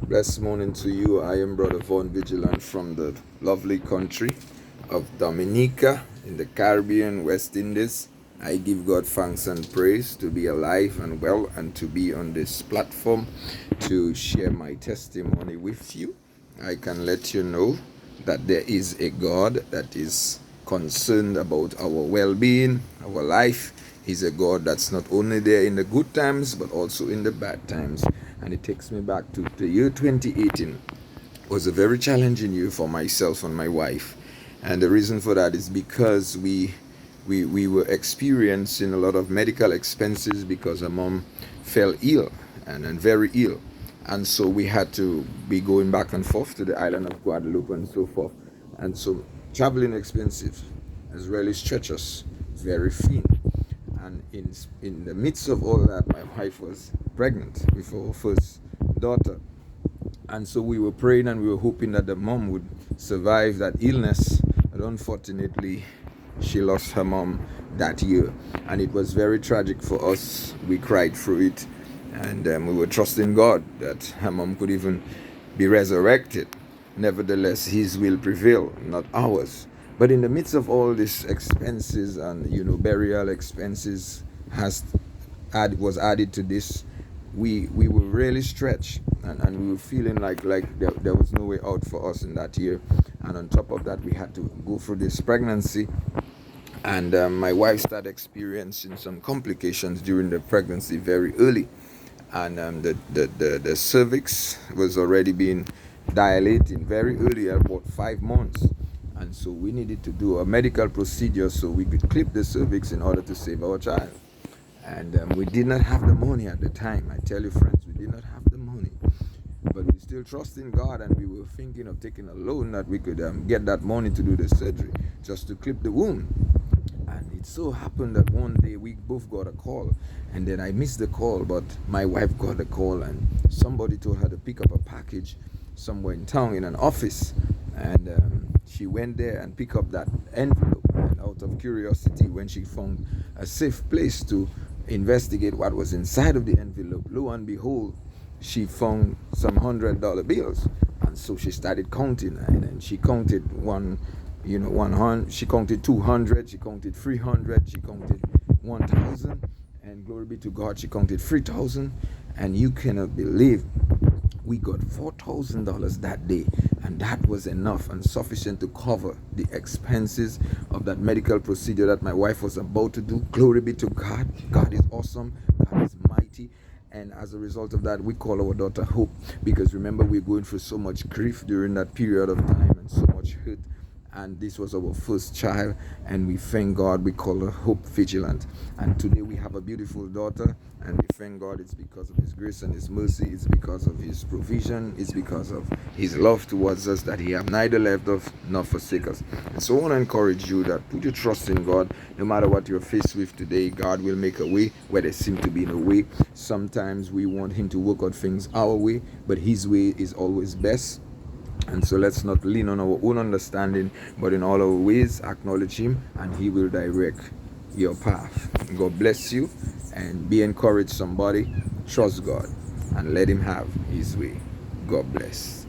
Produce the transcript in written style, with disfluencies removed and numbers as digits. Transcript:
Blessed morning to you. I am Brother Von Vigilant from the lovely country of Dominica in the Caribbean, West Indies. I give God thanks and praise to be alive and well and to be on this platform to share my testimony with you. I can let you know that there is a God that is concerned about our well-being, our life. He's a God that's not only there in the good times but also in the bad times. And it takes me back to the year 2018. It was a very challenging year for myself and my wife. And the reason for that is because we were experiencing a lot of medical expenses because our mom fell ill and very ill. And so we had to be going back and forth to the island of Guadeloupe and so forth. And so traveling expensive as really stretched us very thin. And in the midst of all that, my wife was pregnant with our first daughter. And so we were praying and we were hoping that the mom would survive that illness. But unfortunately, she lost her mom that year. And it was very tragic for us. We cried through it. And we were trusting God that her mom could even be resurrected. Nevertheless, his will prevail, not ours. But in the midst of all these expenses and burial expenses was added to this, we were really stretched and we were feeling like there was no way out for us in that year. And on top of that, we had to go through this pregnancy. And my wife started experiencing some complications during the pregnancy very early. And the cervix was already being dilating very early, about 5 months. And so we needed to do a medical procedure so we could clip the cervix in order to save our child. And we did not have the money at the time. I tell you, friends, we did not have the money. But we still trust in God, and we were thinking of taking a loan that we could get that money to do the surgery, just to clip the womb. And it so happened that one day we both got a call, and then I missed the call, but my wife got a call, and somebody told her to pick up a package somewhere in town in an office. And she went there and picked up that envelope. And out of curiosity, when she found a safe place to investigate what was inside of the envelope, lo and behold, she found some $100 bills. And so she started counting, and then she counted 100, she counted 200, she counted 300, she counted 1,000, and glory be to God, she counted 3,000. And you cannot believe, we got $4,000 that day, and that was enough and sufficient to cover the expenses of that medical procedure that my wife was about to do. Glory be to God. God is awesome. God is mighty. And as a result of that, we call our daughter Hope, because remember, we're going through so much grief during that period of time and so much hurt. And this was our first child, and we thank God. We call her Hope Vigilant. And today we have a beautiful daughter, and we thank God. It's because of his grace and his mercy. It's because of his provision. It's because of his love towards us that he have neither left us nor forsake us. And so I want to encourage you that put your trust in God. No matter what you're faced with today, God will make a way where there seems to be no way. Sometimes we want him to work out things our way, but his way is always best. And so let's not lean on our own understanding, but in all our ways acknowledge him, and he will direct your path. God bless you, and be encouraged, somebody. Trust God and let him have his way. God bless.